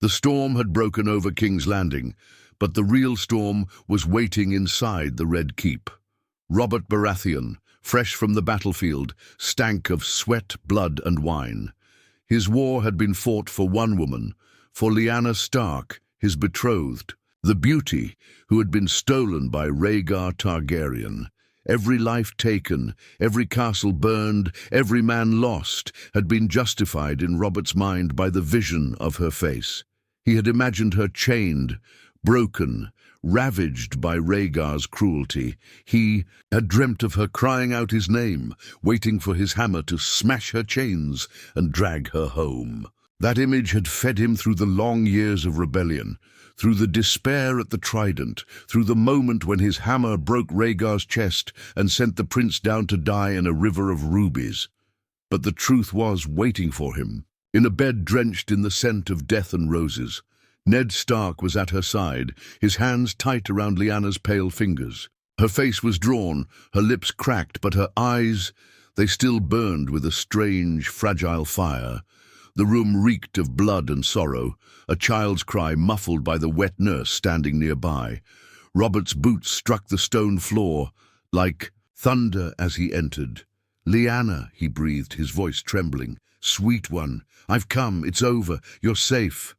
The storm had broken over King's Landing, but the real storm was waiting inside the Red Keep. Robert Baratheon, fresh from the battlefield, stank of sweat, blood, and wine. His war had been fought for one woman, for Lyanna Stark, his betrothed, the beauty who had been stolen by Rhaegar Targaryen. Every life taken, every castle burned, every man lost, had been justified in Robert's mind by the vision of her face. He had imagined her chained, broken, ravaged by Rhaegar's cruelty. He had dreamt of her crying out his name, waiting for his hammer to smash her chains and drag her home. That image had fed him through the long years of rebellion, through the despair at the Trident, through the moment when his hammer broke Rhaegar's chest and sent the prince down to die in a river of rubies. But the truth was waiting for him. In a bed drenched in the scent of death and roses, Ned Stark was at her side, his hands tight around Lyanna's pale fingers. Her face was drawn, her lips cracked, but her eyes, they still burned with a strange, fragile fire. The room reeked of blood and sorrow, a child's cry muffled by the wet nurse standing nearby. Robert's boots struck the stone floor like thunder as he entered. "Lyanna," he breathed, his voice trembling. "Sweet one, I've come, it's over, you're safe."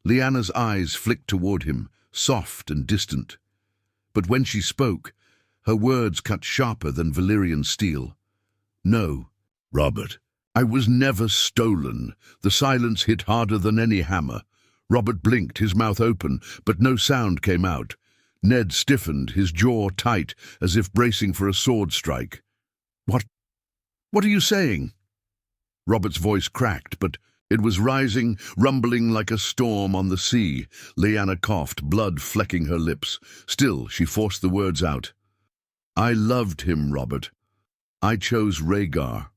Lyanna's eyes flicked toward him, soft and distant. But when she spoke, her words cut sharper than Valyrian steel. "No, Robert, I was never stolen." The silence hit harder than any hammer. Robert blinked, his mouth open, but no sound came out. Ned stiffened, his jaw tight, as if bracing for a sword strike. What are you saying?" Robert's voice cracked, but it was rising, rumbling like a storm on the sea. Lyanna coughed, blood flecking her lips. Still, she forced the words out. "I loved him, Robert. I chose Rhaegar."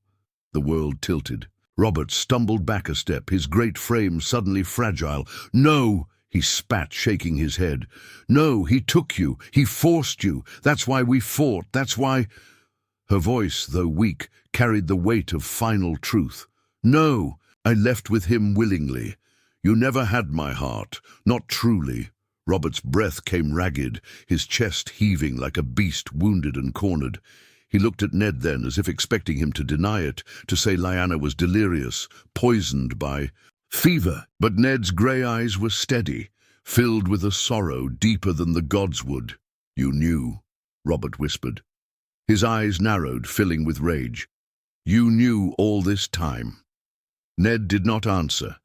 The world tilted. Robert stumbled back a step, his great frame suddenly fragile. "No!" he spat, shaking his head. "No, he took you. He forced you. That's why we fought. That's why—" Her voice, though weak, carried the weight of final truth. "No, I left with him willingly. You never had my heart, not truly." Robert's breath came ragged, his chest heaving like a beast wounded and cornered. He looked at Ned then, as if expecting him to deny it, to say Lyanna was delirious, poisoned by fever. But Ned's grey eyes were steady, filled with a sorrow deeper than the gods would. "You knew," Robert whispered. His eyes narrowed, filling with rage. "You knew all this time." Ned did not answer,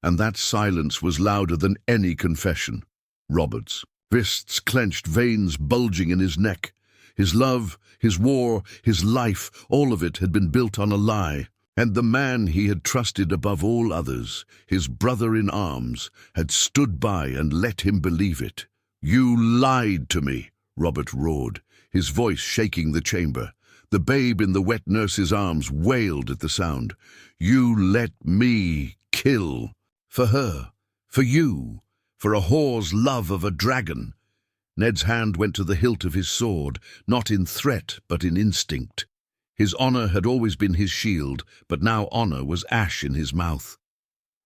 and that silence was louder than any confession. Robert's fists clenched, veins bulging in his neck. His love, his war, his life, all of it had been built on a lie. And the man he had trusted above all others, his brother in arms, had stood by and let him believe it. "You lied to me," Robert roared, his voice shaking the chamber. The babe in the wet nurse's arms wailed at the sound. "You let me kill. For her, for you, for a whore's love of a dragon." Ned's hand went to the hilt of his sword, not in threat but in instinct. His honor had always been his shield, but now honor was ash in his mouth.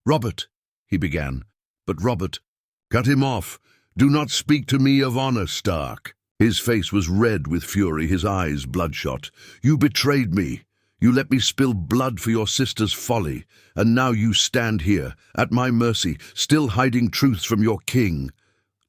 "Robert," he began, but Robert— "Cut him off. Do not speak to me of honor, Stark." His face was red with fury, his eyes bloodshot. "You betrayed me. You let me spill blood for your sister's folly, and now you stand here, at my mercy, still hiding truths from your king."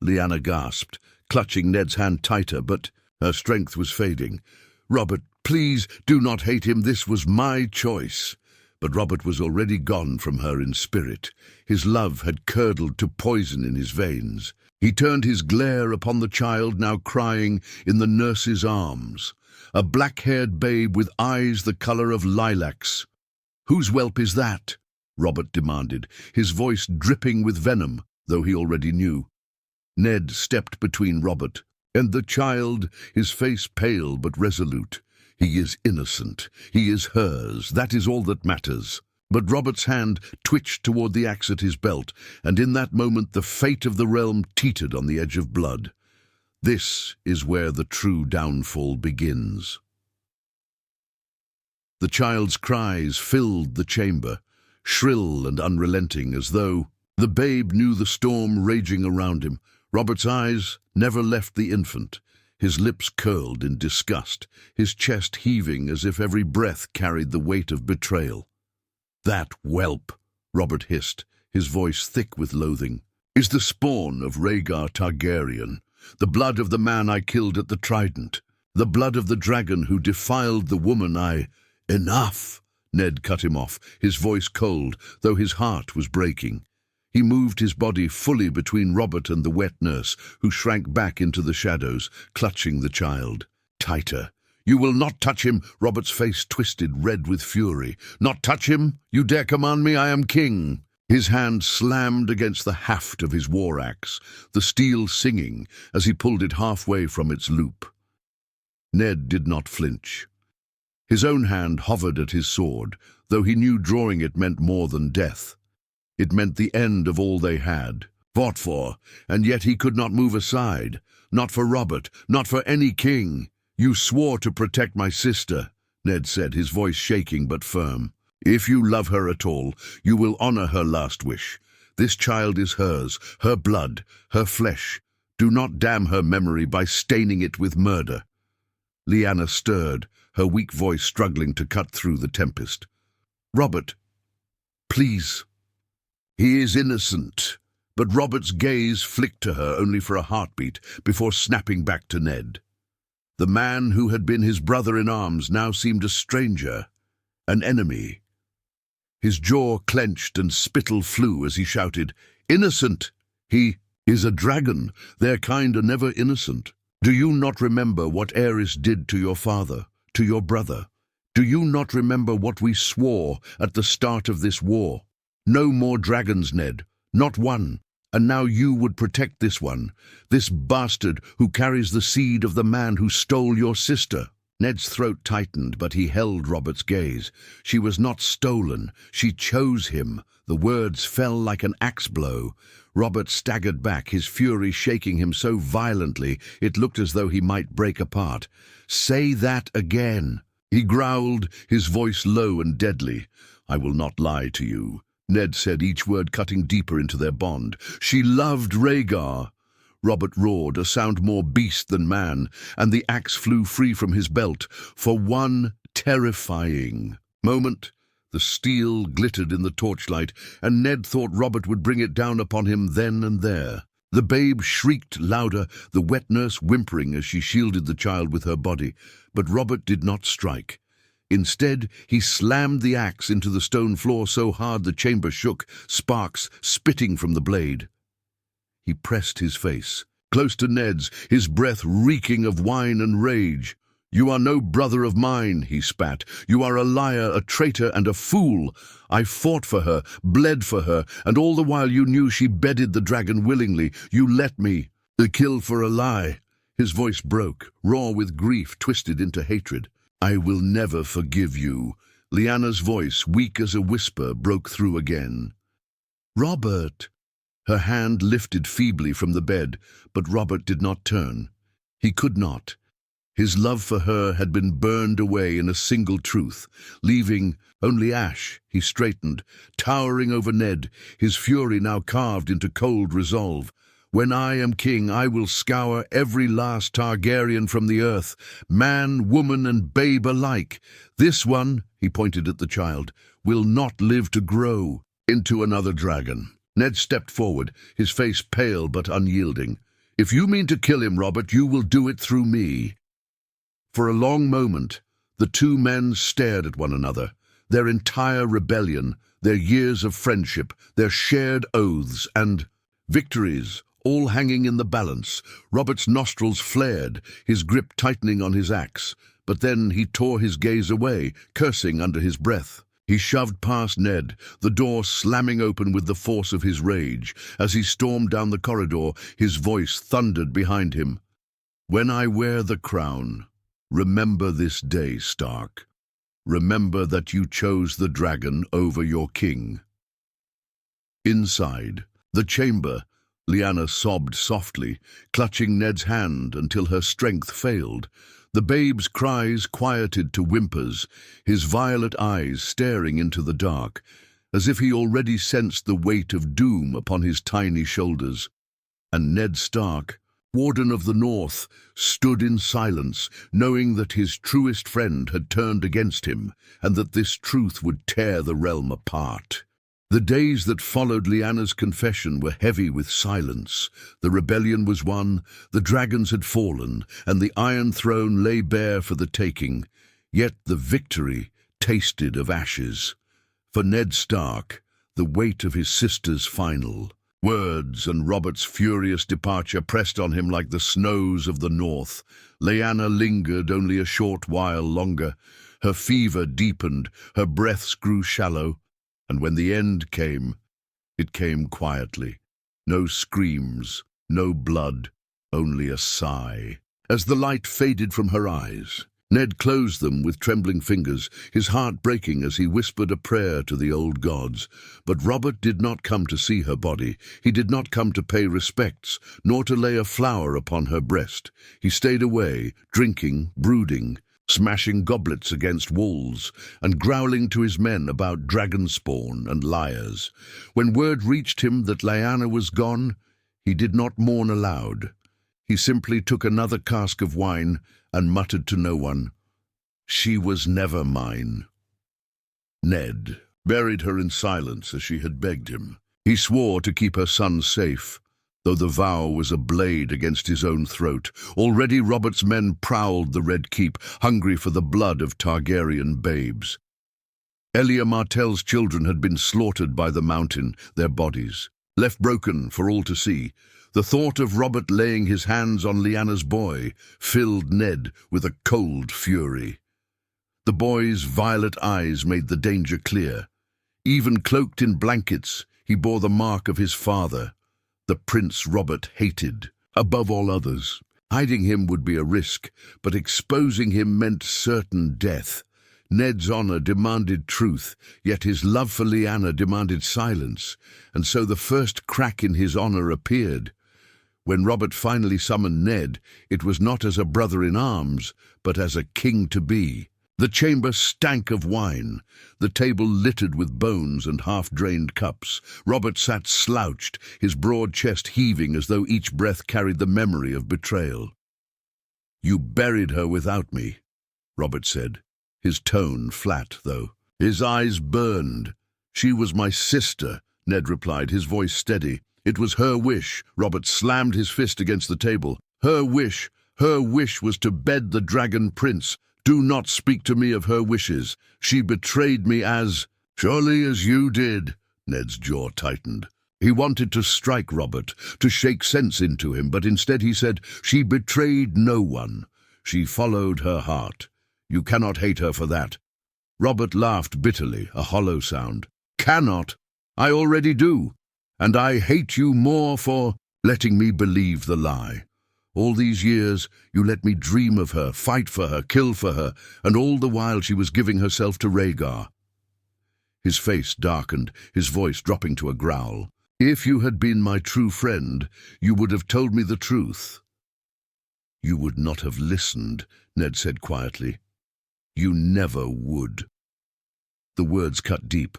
Lyanna gasped, clutching Ned's hand tighter, but her strength was fading. "Robert, please, do not hate him. This was my choice." But Robert was already gone from her in spirit. His love had curdled to poison in his veins. He turned his glare upon the child now crying in the nurse's arms, a black-haired babe with eyes the color of lilacs. "Whose whelp is that?" Robert demanded, his voice dripping with venom, though he already knew. Ned stepped between Robert and the child, his face pale but resolute. "He is innocent. He is hers. That is all that matters." But Robert's hand twitched toward the axe at his belt, and in that moment the fate of the realm teetered on the edge of blood. This is where the true downfall begins. The child's cries filled the chamber, shrill and unrelenting, as though The babe knew the storm raging around him. Robert's eyes never left the infant. His lips curled in disgust, his chest heaving as if every breath carried the weight of betrayal. "That whelp," Robert hissed, his voice thick with loathing, "is the spawn of Rhaegar Targaryen, the blood of the man I killed at the Trident, the blood of the dragon who defiled the woman I—" "Enough!" Ned cut him off, his voice cold, though his heart was breaking. He moved his body fully between Robert and the wet nurse, who shrank back into the shadows, clutching the child. "Tighter. You will not touch him!" Robert's face twisted, red with fury. "Not touch him? You dare command me? I am king!" His hand slammed against the haft of his war axe, the steel singing as he pulled it halfway from its loop. Ned did not flinch. His own hand hovered at his sword, though he knew drawing it meant more than death. It meant the end of all they had fought for, and yet he could not move aside. Not for Robert, not for any king. "You swore to protect my sister," Ned said, his voice shaking but firm. "If you love her at all, you will honor her last wish. This child is hers, her blood, her flesh. Do not damn her memory by staining it with murder." Lyanna stirred, her weak voice struggling to cut through the tempest. "Robert, please." "He is innocent." But Robert's gaze flicked to her only for a heartbeat before snapping back to Ned. The man who had been his brother-in-arms now seemed a stranger, an enemy. His jaw clenched and spittle flew as he shouted, "Innocent! He is a dragon. Their kind are never innocent. Do you not remember what Aerys did to your father, to your brother? Do you not remember what we swore at the start of this war? No more dragons, Ned. Not one. And now you would protect this one, this bastard who carries the seed of the man who stole your sister." Ned's throat tightened, but he held Robert's gaze. She was not stolen. She chose him. The words fell like an axe blow. Robert staggered back, his fury shaking him so violently it looked as though he might break apart. "Say that again," he growled, his voice low and deadly. "I will not lie to you," Ned said, each word cutting deeper into their bond. "She loved Rhaegar." Robert roared, a sound more beast than man, and the axe flew free from his belt. For one terrifying moment, the steel glittered in the torchlight, and Ned thought Robert would bring it down upon him then and there. The babe shrieked louder, the wet nurse whimpering as she shielded the child with her body, but Robert did not strike. Instead, he slammed the axe into the stone floor so hard the chamber shook, sparks spitting from the blade. He pressed his face close to Ned's, his breath reeking of wine and rage. "You are no brother of mine," he spat. "You are a liar, a traitor, and a fool. I fought for her, bled for her, and all the while you knew she bedded the dragon willingly. You let me. The kill for a lie." His voice broke, raw with grief twisted into hatred. "I will never forgive you." Lyanna's voice, weak as a whisper, broke through again. "Robert!" Her hand lifted feebly from the bed, but Robert did not turn. He could not. His love for her had been burned away in a single truth, leaving only ash. He straightened, towering over Ned, his fury now carved into cold resolve. "When I am king, I will scour every last Targaryen from the earth, man, woman, and babe alike. This one," he pointed at the child, "will not live to grow into another dragon." Ned stepped forward, his face pale but unyielding. "If you mean to kill him, Robert, you will do it through me." For a long moment, the two men stared at one another. Their entire rebellion, their years of friendship, their shared oaths and victories, all hanging in the balance. Robert's nostrils flared, his grip tightening on his axe. But then he tore his gaze away, cursing under his breath. He shoved past Ned, the door slamming open with the force of his rage. As he stormed down the corridor, his voice thundered behind him. "When I wear the crown, remember this day, Stark. Remember that you chose the dragon over your king." Inside the chamber, Lyanna sobbed softly, clutching Ned's hand until her strength failed. The babe's cries quieted to whimpers, his violet eyes staring into the dark. as if he already sensed the weight of doom upon his tiny shoulders. And Ned Stark, Warden of the North, stood in silence, knowing that his truest friend had turned against him, and that this truth would tear the realm apart. The days that followed Lyanna's confession were heavy with silence. The rebellion was won, the dragons had fallen, and the Iron Throne lay bare for the taking. Yet the victory tasted of ashes. For Ned Stark, the weight of his sister's final words and Robert's furious departure pressed on him like the snows of the north. Lyanna lingered only a short while longer. Her fever deepened, her breaths grew shallow, and when the end came, it came quietly. No screams, no blood, only a sigh. As the light faded from her eyes, Ned closed them with trembling fingers, his heart breaking as he whispered a prayer to the old gods. But Robert did not come to see her body. He did not come to pay respects, nor to lay a flower upon her breast. He stayed away, drinking, brooding, smashing goblets against walls, and growling to his men about dragon spawn and liars. When word reached him that Lyanna was gone, he did not mourn aloud. He simply took another cask of wine and muttered to no one, "She was never mine." Ned buried her in silence as she had begged him. He swore to keep her son safe, though the vow was a blade against his own throat. Already Robert's men prowled the Red Keep, hungry for the blood of Targaryen babes. Elia Martell's children had been slaughtered by the mountain, their bodies left broken for all to see. The thought of Robert laying his hands on Lyanna's boy filled Ned with a cold fury. The boy's violet eyes made the danger clear. Even cloaked in blankets, he bore the mark of his father, the Prince Robert hated above all others. Hiding him would be a risk, but exposing him meant certain death. Ned's honor demanded truth, yet his love for Lyanna demanded silence, and so the first crack in his honor appeared. When Robert finally summoned Ned, it was not as a brother-in-arms, but as a king-to-be. The chamber stank of wine, the table littered with bones and half-drained cups. Robert sat slouched, his broad chest heaving as though each breath carried the memory of betrayal. "You buried her without me," Robert said, his tone flat, though. His eyes burned. "She was my sister," Ned replied, his voice steady. "It was her wish." Robert slammed his fist against the table. Her wish was to bed the Dragon Prince. Do not speak to me of her wishes. She betrayed me as surely as you did." Ned's jaw tightened. He wanted to strike Robert, to shake sense into him, but instead he said, "She betrayed no one. She followed her heart. You cannot hate her for that." Robert laughed bitterly, a hollow sound. "Cannot? I already do. And I hate you more for letting me believe the lie. All these years, you let me dream of her, fight for her, kill for her, and all the while she was giving herself to Rhaegar." His face darkened, his voice dropping to a growl. "If you had been my true friend, you would have told me the truth." "You would not have listened," Ned said quietly. "You never would." The words cut deep.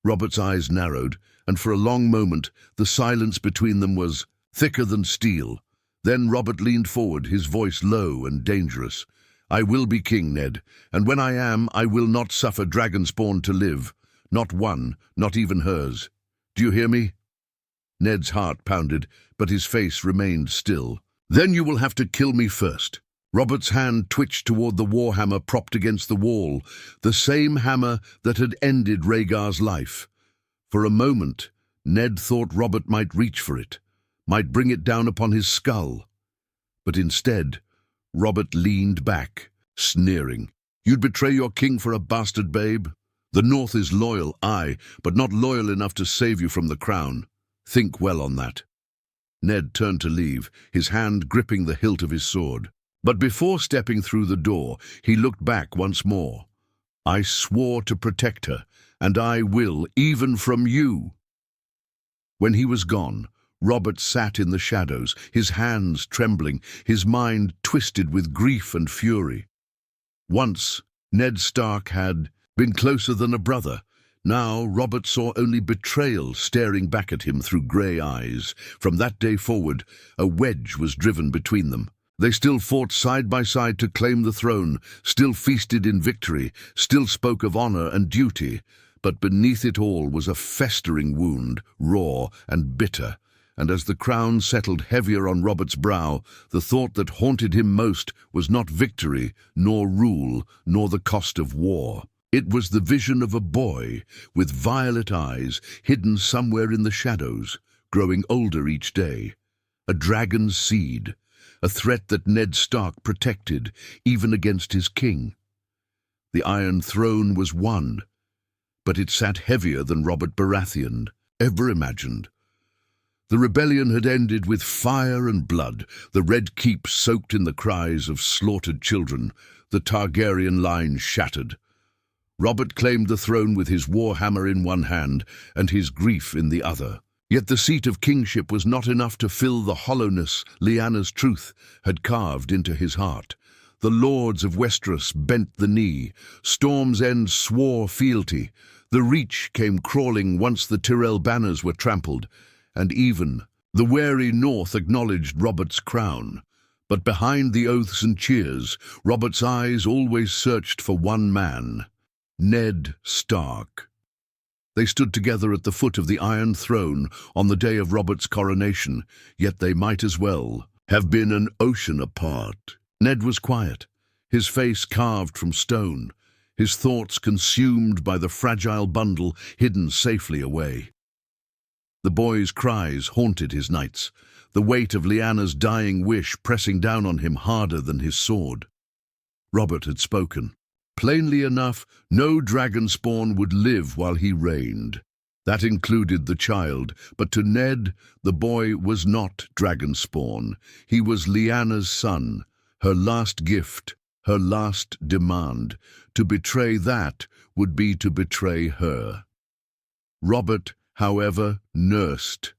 Robert's eyes narrowed, and for a long moment the silence between them was thicker than steel. Then Robert leaned forward, his voice low and dangerous. "I will be king, Ned, and when I am, I will not suffer dragon spawn to live. Not one, not even hers. Do you hear me?" Ned's heart pounded, but his face remained still. "Then you will have to kill me first." Robert's hand twitched toward the warhammer propped against the wall, the same hammer that had ended Rhaegar's life. For a moment, Ned thought Robert might reach for it, might bring it down upon his skull. But instead, Robert leaned back, sneering. "You'd betray your king for a bastard babe? The North is loyal, aye, but not loyal enough to save you from the crown. Think well on that." Ned turned to leave, his hand gripping the hilt of his sword. But before stepping through the door, he looked back once more. "I swore to protect her, and I will, even from you." When he was gone, Robert sat in the shadows, his hands trembling, his mind twisted with grief and fury. Once, Ned Stark had been closer than a brother. Now Robert saw only betrayal staring back at him through grey eyes. From that day forward, a wedge was driven between them. They still fought side by side to claim the throne, still feasted in victory, still spoke of honour and duty. But beneath it all was a festering wound, raw and bitter. And as the crown settled heavier on Robert's brow, the thought that haunted him most was not victory, nor rule, nor the cost of war. It was the vision of a boy with violet eyes hidden somewhere in the shadows, growing older each day. A dragon's seed, a threat that Ned Stark protected, even against his king. The Iron Throne was won, but it sat heavier than Robert Baratheon ever imagined. The rebellion had ended with fire and blood, the Red Keep soaked in the cries of slaughtered children, the Targaryen line shattered. Robert claimed the throne with his war hammer in one hand and his grief in the other. Yet the seat of kingship was not enough to fill the hollowness Lyanna's truth had carved into his heart. The lords of Westeros bent the knee, Storm's End swore fealty, the Reach came crawling once the Tyrell banners were trampled, and even the wary North acknowledged Robert's crown. But behind the oaths and cheers, Robert's eyes always searched for one man, Ned Stark. They stood together at the foot of the Iron Throne on the day of Robert's coronation, yet they might as well have been an ocean apart. Ned was quiet, his face carved from stone, his thoughts consumed by the fragile bundle hidden safely away. The boy's cries haunted his nights, the weight of Lyanna's dying wish pressing down on him harder than his sword. Robert had spoken. Plainly enough, no dragon spawn would live while he reigned. That included the child, but to Ned, the boy was not dragon spawn. He was Lyanna's son, her last gift, her last demand. To betray that would be to betray her. Robert, however, nursed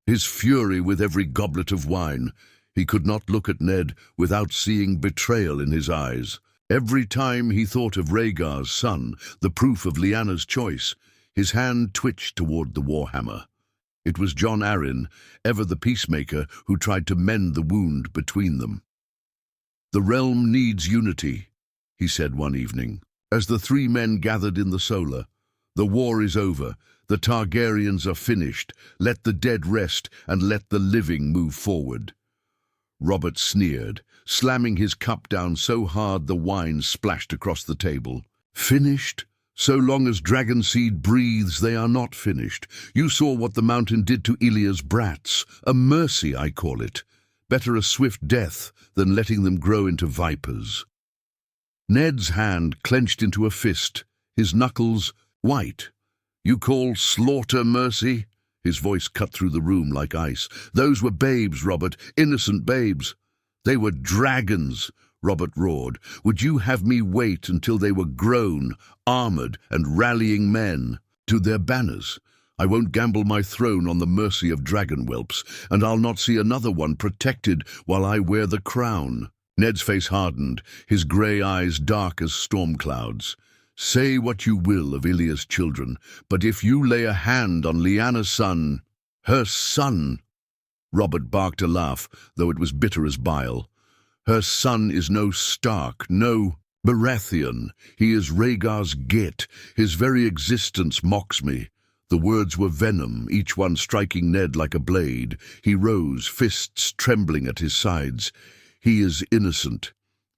his fury with every goblet of wine. He could not look at Ned without seeing betrayal in his eyes. Every time he thought of Rhaegar's son, the proof of Lyanna's choice, his hand twitched toward the warhammer. It was Jon Arryn, ever the peacemaker, who tried to mend the wound between them. "The realm needs unity," he said one evening, as the three men gathered in the solar. "The war is over. The Targaryens are finished. Let the dead rest, and let the living move forward." Robert sneered, slamming his cup down so hard the wine splashed across the table. "Finished? So long as dragon seed breathes, they are not finished. You saw what the mountain did to Ilya's brats. A mercy, I call it. Better a swift death than letting them grow into vipers." Ned's hand clenched into a fist, his knuckles white. "You call slaughter mercy?" His voice cut through the room like ice. "Those were babes, Robert, innocent babes." "They were dragons," Robert roared. "Would you have me wait until they were grown, armored, and rallying men to their banners? I won't gamble my throne on the mercy of dragon whelps, and I'll not see another one protected while I wear the crown." Ned's face hardened, his grey eyes dark as storm clouds. "Say what you will of Ilya's children, but if you lay a hand on Lyanna's son, her son—" Robert barked a laugh, though it was bitter as bile. "Her son is no Stark, no Baratheon. He is Rhaegar's git. His very existence mocks me." The words were venom, each one striking Ned like a blade. He rose, fists trembling at his sides. "He is innocent.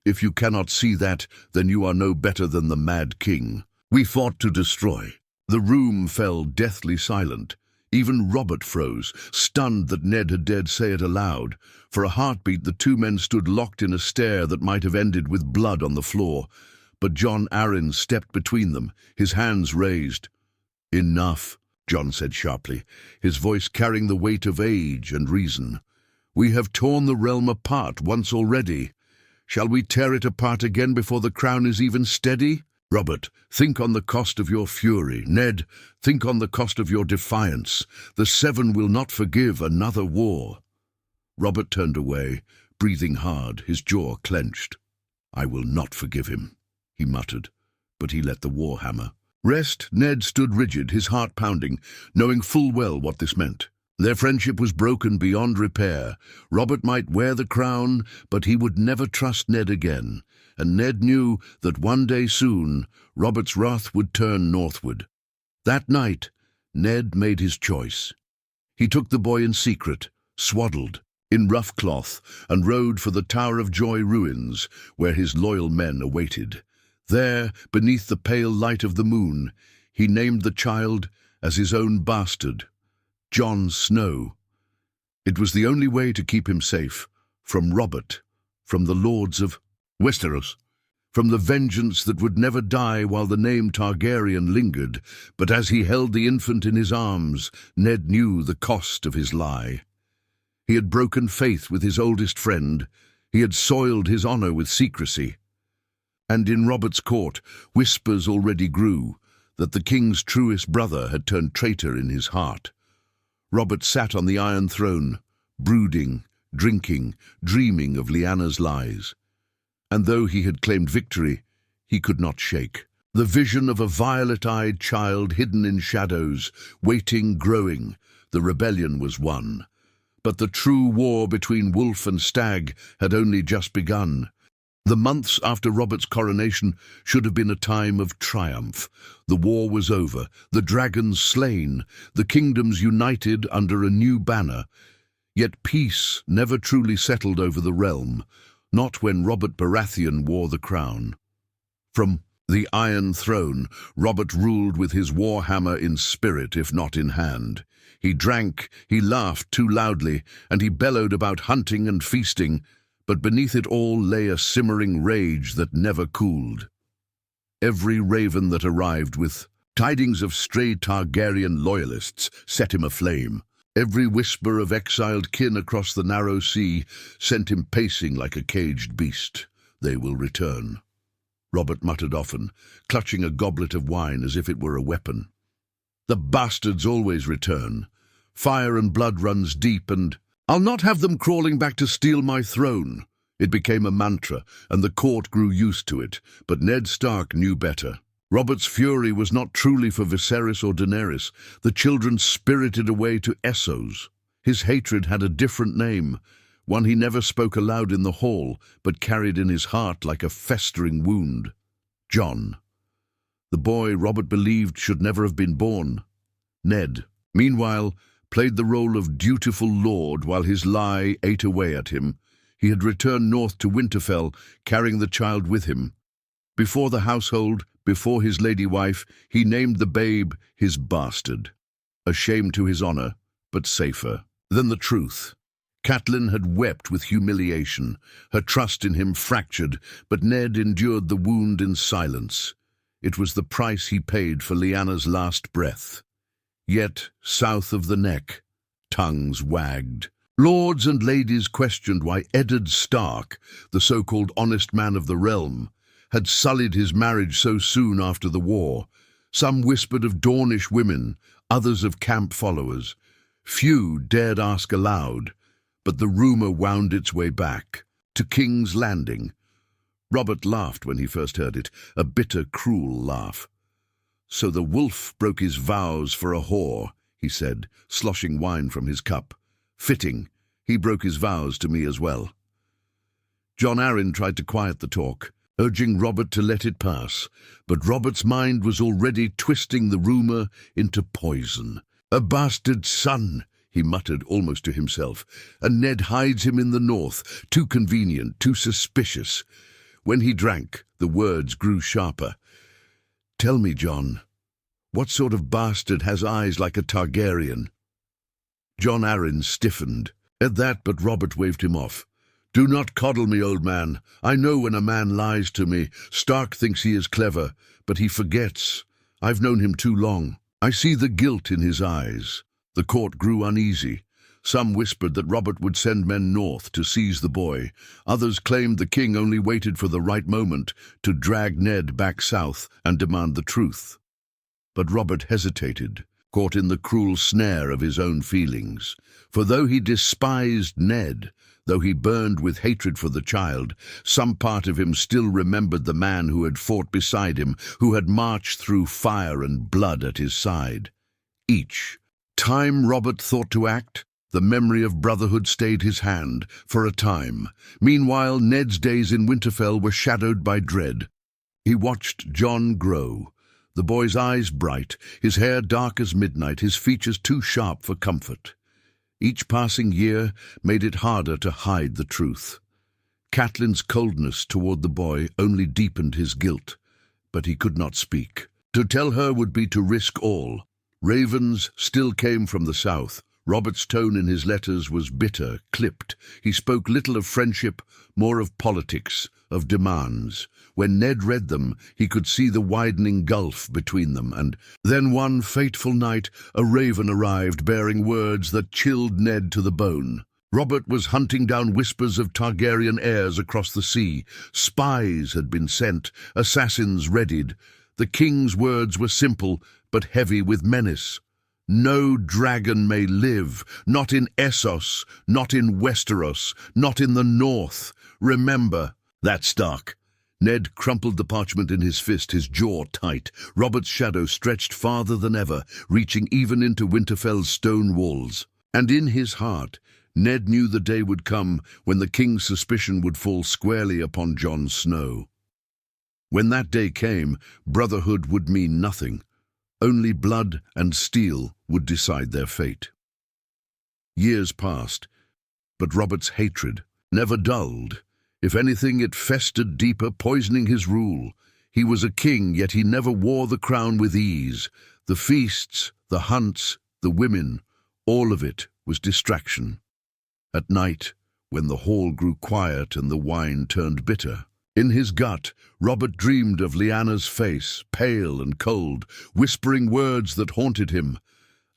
If you cannot see that, then you are no better than the Mad King. We fought to destroy." The room fell deathly silent. Even Robert froze, stunned that Ned had dared say it aloud. For a heartbeat, the two men stood locked in a stare that might have ended with blood on the floor. But Jon Arryn stepped between them, his hands raised. "Enough," Jon said sharply, his voice carrying the weight of age and reason. "We have torn the realm apart once already. Shall we tear it apart again before the crown is even steady? Robert, think on the cost of your fury. Ned, think on the cost of your defiance. The Seven will not forgive another war." Robert turned away, breathing hard, his jaw clenched. "I will not forgive him," he muttered, but he let the warhammer Rest, Ned stood rigid, his heart pounding, knowing full well what this meant. Their friendship was broken beyond repair. Robert might wear the crown, but he would never trust Ned again. And Ned knew that one day soon, Robert's wrath would turn northward. That night, Ned made his choice. He took the boy in secret, swaddled, in rough cloth, and rode for the Tower of Joy ruins, where his loyal men awaited. There, beneath the pale light of the moon, he named the child as his own bastard, Jon Snow. It was the only way to keep him safe, from Robert, from the lords of Westeros, from the vengeance that would never die while the name Targaryen lingered. But as he held the infant in his arms, Ned knew the cost of his lie. He had broken faith with his oldest friend. He had soiled his honor with secrecy. And in Robert's court, whispers already grew that the king's truest brother had turned traitor in his heart. Robert sat on the Iron Throne, brooding, drinking, dreaming of Lyanna's lies. And though he had claimed victory, he could not shake. The vision of a violet-eyed child hidden in shadows, waiting, growing. The rebellion was won. But the true war between Wolf and Stag had only just begun. The months after Robert's coronation should have been a time of triumph. The war was over, the dragons slain, the kingdoms united under a new banner. Yet peace never truly settled over the realm, not when Robert Baratheon wore the crown. From the Iron Throne, Robert ruled with his warhammer in spirit, if not in hand. He drank, he laughed too loudly, and he bellowed about hunting and feasting, but beneath it all lay a simmering rage that never cooled. Every raven that arrived with tidings of stray Targaryen loyalists set him aflame. Every whisper of exiled kin across the narrow sea sent him pacing like a caged beast. They will return, Robert muttered often, clutching a goblet of wine as if it were a weapon. The bastards always return. Fire and blood runs deep, and I'll not have them crawling back to steal my throne. It became a mantra, and the court grew used to it, but Ned Stark knew better. Robert's fury was not truly for Viserys or Daenerys. The children spirited away to Essos. His hatred had a different name, one he never spoke aloud in the hall, but carried in his heart like a festering wound. Jon, the boy Robert believed should never have been born. Ned, meanwhile, played the role of dutiful lord while his lie ate away at him. He had returned north to Winterfell, carrying the child with him. Before the household, before his lady wife, he named the babe his bastard. A shame to his honor, but safer than the truth. Catelyn had wept with humiliation, her trust in him fractured, but Ned endured the wound in silence. It was the price he paid for Lyanna's last breath. Yet, south of the neck, tongues wagged. Lords and ladies questioned why Eddard Stark, the so-called honest man of the realm, had sullied his marriage so soon after the war. Some whispered of Dornish women, others of camp followers. Few dared ask aloud, but the rumor wound its way back to King's Landing. Robert laughed when he first heard it, a bitter, cruel laugh. "So the wolf broke his vows for a whore," he said, sloshing wine from his cup. "Fitting, he broke his vows to me as well." Jon Arryn tried to quiet the talk, urging Robert to let it pass, but Robert's mind was already twisting the rumor into poison. "A bastard son," he muttered almost to himself, "and Ned hides him in the north. Too convenient, too suspicious." When he drank, the words grew sharper. "Tell me, Jon, what sort of bastard has eyes like a Targaryen?" Jon Arryn stiffened. At that, but Robert waved him off. "Do not coddle me, old man. I know when a man lies to me. Stark thinks he is clever, but he forgets. I've known him too long. I see the guilt in his eyes." The court grew uneasy. Some whispered that Robert would send men north to seize the boy. Others claimed the king only waited for the right moment to drag Ned back south and demand the truth. But Robert hesitated. caught in the cruel snare of his own feelings. For though he despised Ned, though he burned with hatred for the child, some part of him still remembered the man who had fought beside him, who had marched through fire and blood at his side. Each time Robert thought to act, the memory of brotherhood stayed his hand, for a time. Meanwhile, Ned's days in Winterfell were shadowed by dread. He watched Jon grow, the boy's eyes bright, his hair dark as midnight, his features too sharp for comfort. Each passing year made it harder to hide the truth. Catelyn's coldness toward the boy only deepened his guilt, but he could not speak. To tell her would be to risk all. Ravens still came from the south. Robert's tone in his letters was bitter, clipped. He spoke little of friendship, more of politics, of demands. When Ned read them, he could see the widening gulf between them, and then one fateful night a raven arrived bearing words that chilled Ned to the bone. Robert was hunting down whispers of Targaryen heirs across the sea. Spies had been sent, assassins readied. The king's words were simple, but heavy with menace. No dragon may live, not in Essos, not in Westeros, not in the north. Remember, that's dark. Ned crumpled the parchment in his fist, his jaw tight. Robert's shadow stretched farther than ever, reaching even into Winterfell's stone walls. And in his heart, Ned knew the day would come when the king's suspicion would fall squarely upon Jon Snow. When that day came, brotherhood would mean nothing. Only blood and steel would decide their fate. Years passed, but Robert's hatred never dulled. If anything, it festered deeper, poisoning his rule. He was a king, yet he never wore the crown with ease. The feasts, the hunts, the women, all of it was distraction. At night, when the hall grew quiet and the wine turned bitter, in his gut, Robert dreamed of Lyanna's face, pale and cold, whispering words that haunted him.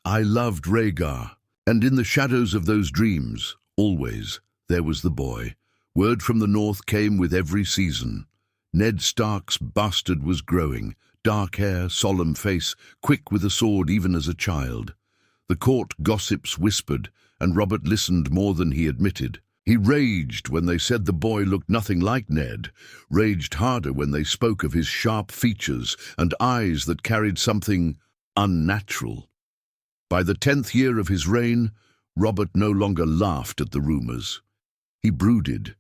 I loved Rhaegar, and in the shadows of those dreams, always, there was the boy. Word from the north came with every season. Ned Stark's bastard was growing, dark hair, solemn face, quick with a sword even as a child. The court gossips whispered, and Robert listened more than he admitted. He raged when they said the boy looked nothing like Ned, raged harder when they spoke of his sharp features and eyes that carried something unnatural. By the 10th year of his reign, Robert no longer laughed at the rumors. He brooded.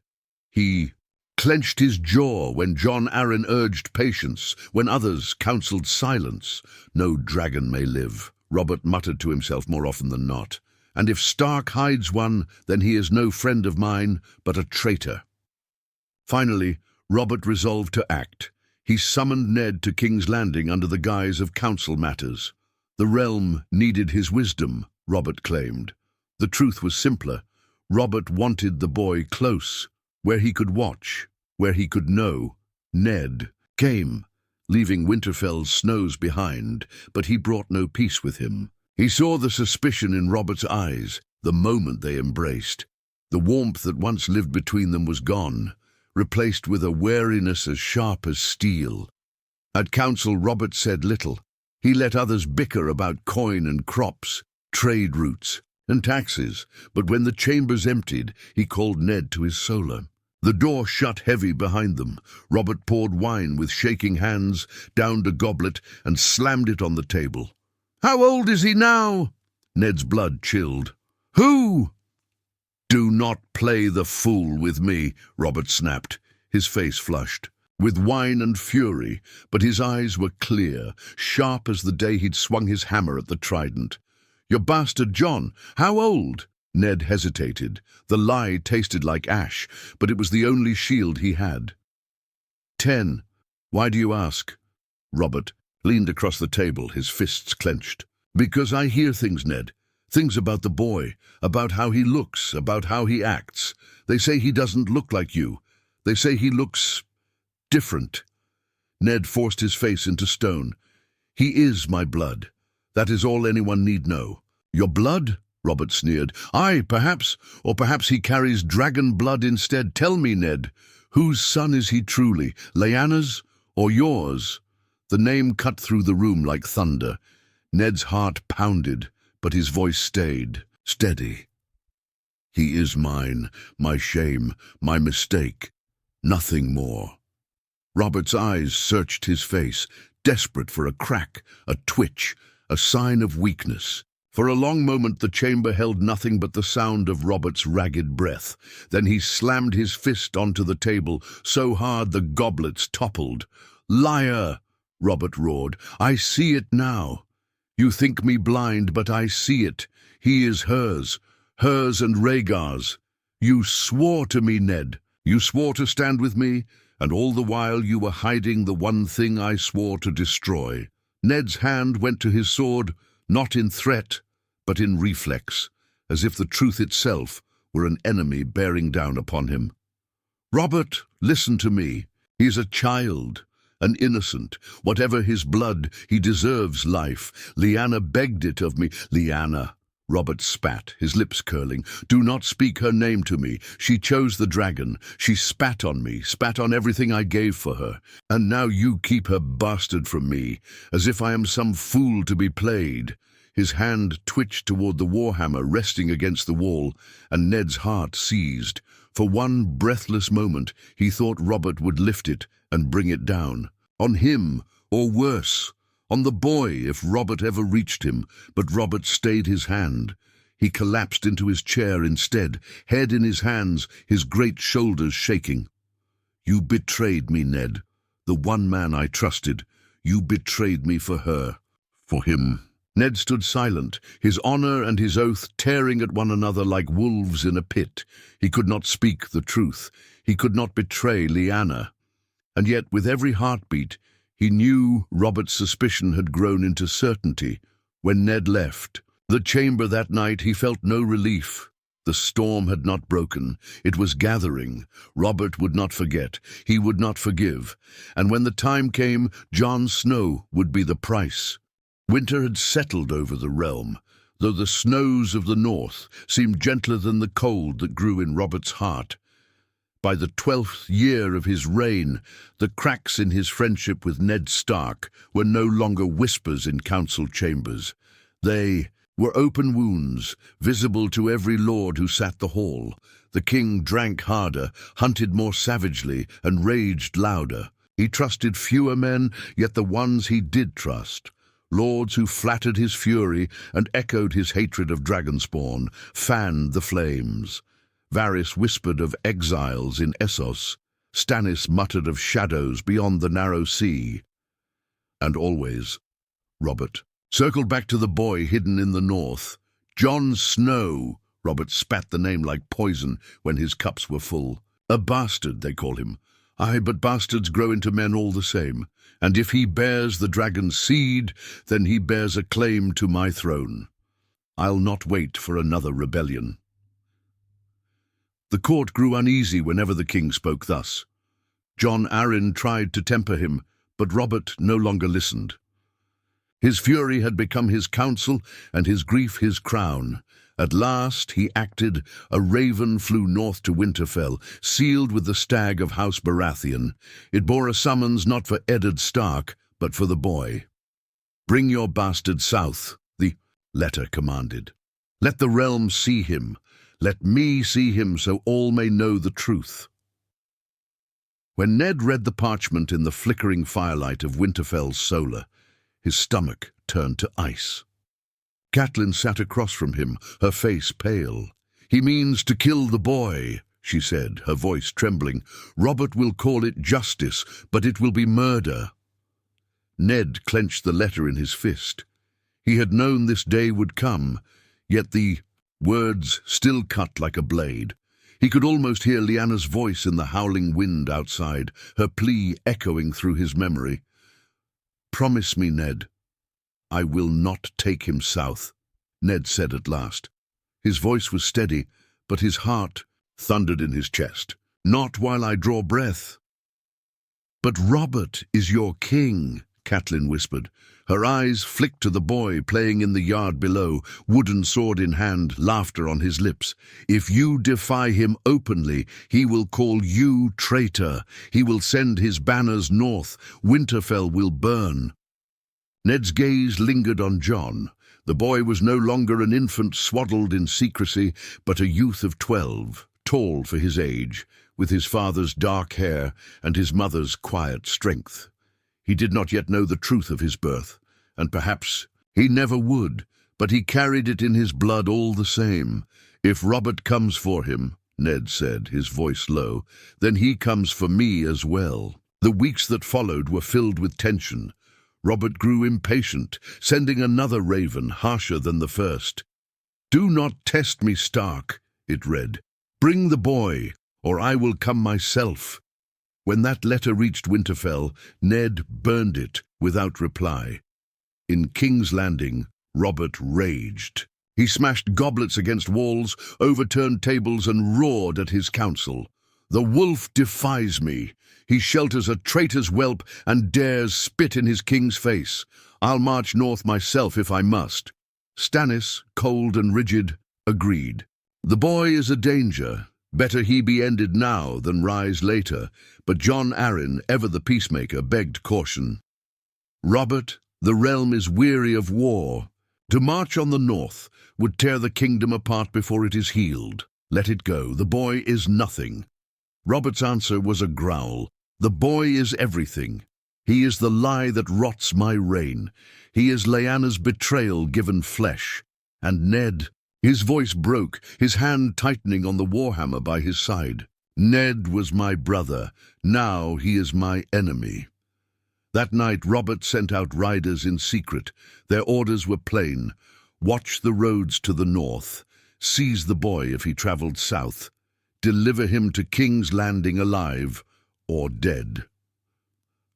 He clenched his jaw when Jon Arryn urged patience, when others counseled silence. No dragon may live, Robert muttered to himself more often than not. And if Stark hides one, then he is no friend of mine, but a traitor. Finally, Robert resolved to act. He summoned Ned to King's Landing under the guise of council matters. The realm needed his wisdom, Robert claimed. The truth was simpler. Robert wanted the boy close, where he could watch, where he could know. Ned came, leaving Winterfell's snows behind, but he brought no peace with him. He saw the suspicion in Robert's eyes the moment they embraced. The warmth that once lived between them was gone, replaced with a wariness as sharp as steel. At council, Robert said little. He let others bicker about coin and crops, trade routes, and taxes, but when the chambers emptied, he called Ned to his solar. The door shut heavy behind them. Robert poured wine with shaking hands, downed a goblet, and slammed it on the table. How old is he now? Ned's blood chilled. Who? Do not play the fool with me, Robert snapped. His face flushed, with wine and fury, but his eyes were clear, sharp as the day he'd swung his hammer at the trident. Your bastard Jon, how old? Ned hesitated. The lie tasted like ash, but it was the only shield he had. 10. Why do you ask? Robert leaned across the table, his fists clenched. Because I hear things, Ned. Things about the boy, about how he looks, about how he acts. They say he doesn't look like you. They say he looks different. Ned forced his face into stone. He is my blood. That is all anyone need know. Your blood? Robert sneered. Aye, perhaps, or perhaps he carries dragon blood instead. Tell me, Ned, whose son is he truly, Lyanna's or yours? The name cut through the room like thunder. Ned's heart pounded, but his voice stayed steady. He is mine, my shame, my mistake. Nothing more. Robert's eyes searched his face, desperate for a crack, a twitch, a sign of weakness. For a long moment the chamber held nothing but the sound of Robert's ragged breath. Then he slammed his fist onto the table, so hard the goblets toppled. "Liar!" Robert roared. "I see it now. You think me blind, but I see it. He is hers and Rhaegar's. You swore to me, Ned. You swore to stand with me, and all the while you were hiding the one thing I swore to destroy." Ned's hand went to his sword, not in threat, but in reflex, as if the truth itself were an enemy bearing down upon him. "Robert, listen to me. He's a child, an innocent. Whatever his blood, he deserves life. Lyanna begged it of me." "Lyanna," Robert spat, his lips curling. "Do not speak her name to me. She chose the dragon. She spat on me, spat on everything I gave for her. And now you keep her bastard from me, as if I am some fool to be played." His hand twitched toward the warhammer resting against the wall, and Ned's heart seized. For one breathless moment, he thought Robert would lift it and bring it down. On him, or worse, on the boy if Robert ever reached him, but Robert stayed his hand. He collapsed into his chair instead, head in his hands, his great shoulders shaking. "You betrayed me, Ned. The one man I trusted. You betrayed me for her, for him." Ned stood silent, his honor and his oath tearing at one another like wolves in a pit. He could not speak the truth. He could not betray Lyanna. And yet, with every heartbeat, he knew Robert's suspicion had grown into certainty. When Ned left the chamber that night, he felt no relief. The storm had not broken. It was gathering. Robert would not forget. He would not forgive. And when the time came, Jon Snow would be the price. Winter had settled over the realm, though the snows of the north seemed gentler than the cold that grew in Robert's heart. By the 12th year of his reign, the cracks in his friendship with Ned Stark were no longer whispers in council chambers. They were open wounds, visible to every lord who sat the hall. The king drank harder, hunted more savagely, and raged louder. He trusted fewer men, yet the ones he did trust, lords who flattered his fury and echoed his hatred of Dragonspawn, fanned the flames. Varys whispered of exiles in Essos. Stannis muttered of shadows beyond the narrow sea. And always, Robert circled back to the boy hidden in the north. Jon Snow. Robert spat the name like poison when his cups were full. "A bastard, they call him. Aye, but bastards grow into men all the same. And if he bears the dragon's seed, then he bears a claim to my throne. I'll not wait for another rebellion." The court grew uneasy whenever the king spoke thus. Jon Arryn tried to temper him, but Robert no longer listened. His fury had become his counsel, and his grief his crown. At last he acted. A raven flew north to Winterfell, sealed with the stag of House Baratheon. It bore a summons not for Eddard Stark, but for the boy. "Bring your bastard south," the letter commanded. "Let the realm see him. Let me see him, so all may know the truth." When Ned read the parchment in the flickering firelight of Winterfell's solar, his stomach turned to ice. Catelyn sat across from him, her face pale. "He means to kill the boy," she said, her voice trembling. "Robert will call it justice, but it will be murder." Ned clenched the letter in his fist. He had known this day would come, yet the words still cut like a blade. He could almost hear Lyanna's voice in the howling wind outside, her plea echoing through his memory. "Promise me, Ned." "I will not take him south," Ned said at last. His voice was steady, but his heart thundered in his chest. "Not while I draw breath." "But Robert is your king," Catelyn whispered. Her eyes flicked to the boy playing in the yard below, wooden sword in hand, laughter on his lips. "If you defy him openly, he will call you traitor. He will send his banners north. Winterfell will burn." Ned's gaze lingered on Jon. The boy was no longer an infant swaddled in secrecy, but a youth of 12, tall for his age, with his father's dark hair and his mother's quiet strength. He did not yet know the truth of his birth, and perhaps he never would, but he carried it in his blood all the same. "If Robert comes for him," Ned said, his voice low, "then he comes for me as well." The weeks that followed were filled with tension. Robert grew impatient, sending another raven, harsher than the first. "Do not test me, Stark," it read. "Bring the boy, or I will come myself." When that letter reached Winterfell, Ned burned it without reply. In King's Landing, Robert raged. He smashed goblets against walls, overturned tables, and roared at his council. "The wolf defies me. He shelters a traitor's whelp and dares spit in his king's face. I'll march north myself if I must." Stannis, cold and rigid, agreed. "The boy is a danger. Better he be ended now than rise later." But Jon Arryn, ever the peacemaker, begged caution. "Robert, the realm is weary of war. To march on the north would tear the kingdom apart before it is healed. Let it go. The boy is nothing." Robert's answer was a growl. "The boy is everything. He is the lie that rots my reign. He is Lyanna's betrayal given flesh. And Ned—" His voice broke, his hand tightening on the warhammer by his side. "Ned was my brother. Now he is my enemy." That night Robert sent out riders in secret. Their orders were plain. Watch the roads to the north. Seize the boy if he travelled south. Deliver him to King's Landing alive or dead.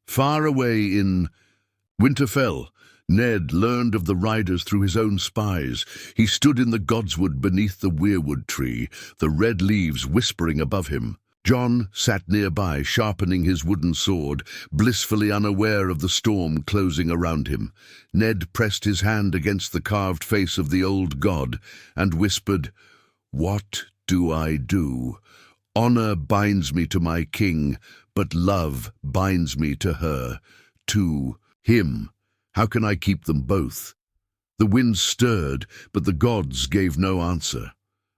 Far away in Winterfell, Ned learned of the riders through his own spies. He stood in the godswood beneath the weirwood tree, the red leaves whispering above him. Jon sat nearby, sharpening his wooden sword, blissfully unaware of the storm closing around him. Ned pressed his hand against the carved face of the old god and whispered, "What do I do? Honor binds me to my king, but love binds me to her, to him. How can I keep them both?" The wind stirred, but the gods gave no answer.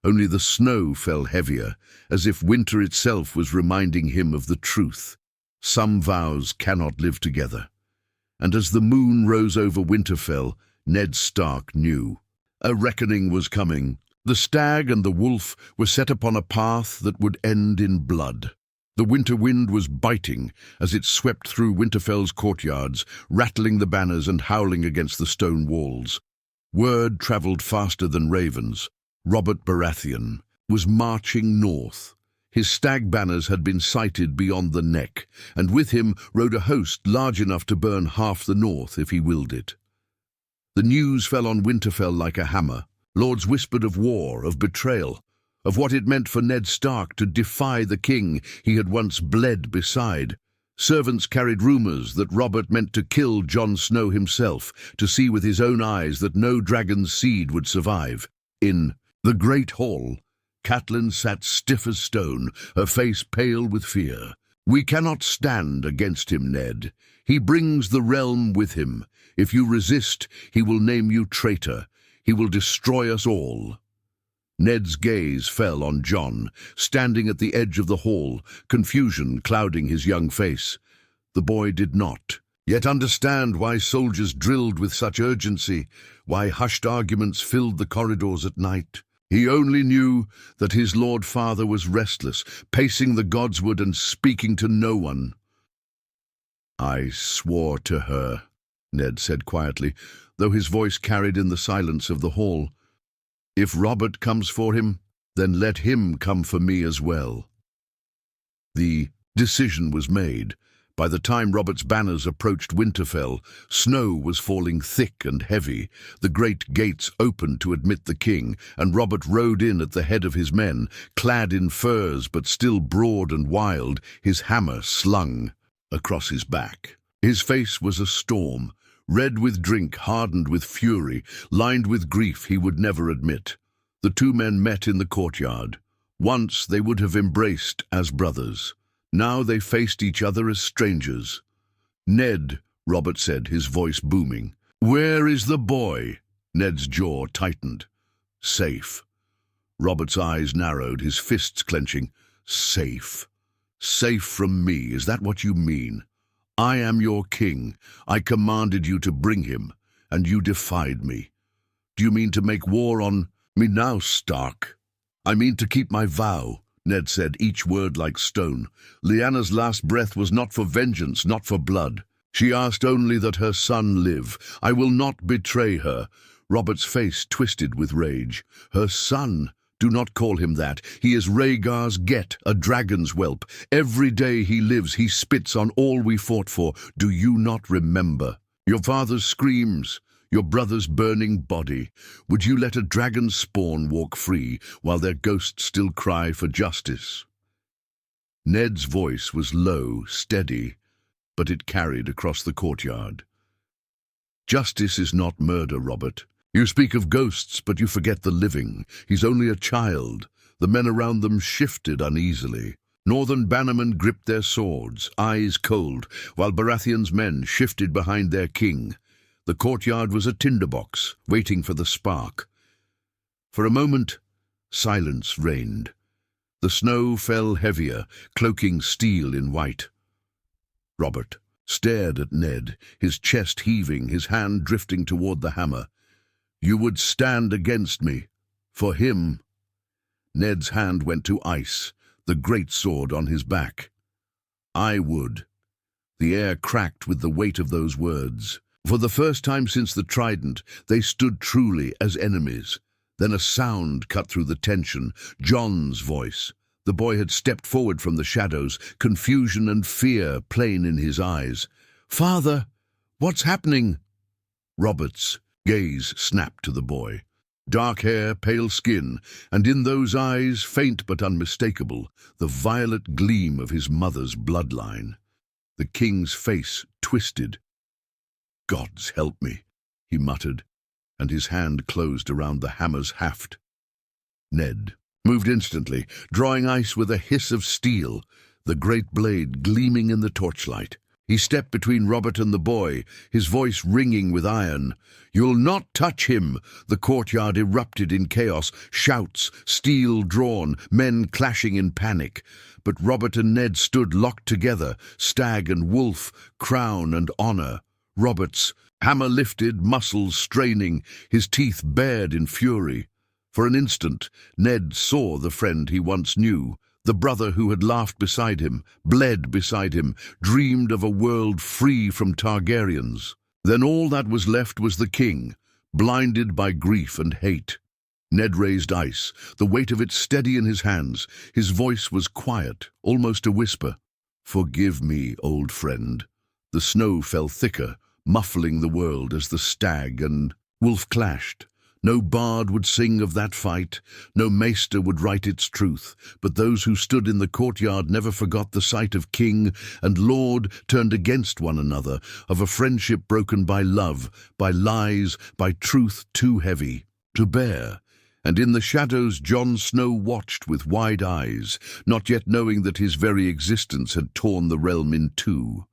Only the snow fell heavier, as if winter itself was reminding him of the truth. Some vows cannot live together. And as the moon rose over Winterfell, Ned Stark knew. A reckoning was coming. The stag and the wolf were set upon a path that would end in blood. The winter wind was biting as it swept through Winterfell's courtyards, rattling the banners and howling against the stone walls. Word travelled faster than ravens. Robert Baratheon was marching north. His stag banners had been sighted beyond the neck, and with him rode a host large enough to burn half the north if he willed it. The news fell on Winterfell like a hammer. Lords whispered of war, of betrayal, of what it meant for Ned Stark to defy the king he had once bled beside. Servants carried rumours that Robert meant to kill Jon Snow himself, to see with his own eyes that no dragon's seed would survive. In the great hall, Catelyn sat stiff as stone, her face pale with fear. "We cannot stand against him, Ned. He brings the realm with him. If you resist, he will name you traitor. He will destroy us all." Ned's gaze fell on Jon, standing at the edge of the hall, confusion clouding his young face. The boy did not yet understand why soldiers drilled with such urgency, why hushed arguments filled the corridors at night. He only knew that his Lord Father was restless, pacing the godswood and speaking to no one. "I swore to her," Ned said quietly, though his voice carried in the silence of the hall. "If Robert comes for him, then let him come for me as well." The decision was made. By the time Robert's banners approached Winterfell, snow was falling thick and heavy. The great gates opened to admit the king, and Robert rode in at the head of his men, clad in furs but still broad and wild, his hammer slung across his back. His face was a storm, red with drink, hardened with fury, lined with grief he would never admit. The two men met in the courtyard. Once they would have embraced as brothers. Now they faced each other as strangers. "Ned," Robert said, his voice booming, Where is the boy? Ned's jaw tightened. Safe. Robert's eyes narrowed, his fists clenching. Safe. Safe from me, is that what you mean? I am your king. I commanded you to bring him, and you defied me. Do you mean to make war on me now, Stark? I mean to keep my vow, Ned said, each word like stone. Lyanna's last breath was not for vengeance, not for blood. She asked only that her son live. I will not betray her. Robert's face twisted with rage. Her son? Do not call him that. He is Rhaegar's get, a dragon's whelp. Every day he lives, he spits on all we fought for. Do you not remember? Your father's screams, your brother's burning body. Would you let a dragon's spawn walk free while their ghosts still cry for justice? Ned's voice was low, steady, but it carried across the courtyard. Justice is not murder, Robert. You speak of ghosts, but you forget the living. He's only a child. The men around them shifted uneasily. Northern bannermen gripped their swords, eyes cold, while Baratheon's men shifted behind their king. The courtyard was a tinderbox, waiting for the spark. For a moment, silence reigned. The snow fell heavier, cloaking steel in white. Robert stared at Ned, his chest heaving, his hand drifting toward the hammer. You would stand against me. For him. Ned's hand went to ice, the great sword on his back. I would. The air cracked with the weight of those words. For the first time since the Trident, they stood truly as enemies. Then a sound cut through the tension, Jon's voice. The boy had stepped forward from the shadows, confusion and fear plain in his eyes. Father, what's happening? Robert's gaze snapped to the boy. Dark hair, pale skin, and in those eyes, faint but unmistakable, the violet gleam of his mother's bloodline. The king's face twisted. Gods help me, he muttered, and his hand closed around the hammer's haft. Ned moved instantly, drawing ice with a hiss of steel, the great blade gleaming in the torchlight. He stepped between Robert and the boy, his voice ringing with iron. You'll not touch him! The courtyard erupted in chaos, shouts, steel drawn, men clashing in panic. But Robert and Ned stood locked together, Stag and Wolf, crown and honor. Robert's hammer lifted, muscles straining, his teeth bared in fury. For an instant, Ned saw the friend he once knew, the brother who had laughed beside him, bled beside him, dreamed of a world free from Targaryens. Then all that was left was the king, blinded by grief and hate. Ned raised ice, the weight of it steady in his hands. His voice was quiet, almost a whisper. Forgive me, old friend. The snow fell thicker, muffling the world as the Stag and Wolf clashed. No bard would sing of that fight, no maester would write its truth, but those who stood in the courtyard never forgot the sight of king and lord turned against one another, of a friendship broken by love, by lies, by truth too heavy to bear. And in the shadows Jon Snow watched with wide eyes, not yet knowing that his very existence had torn the realm in two.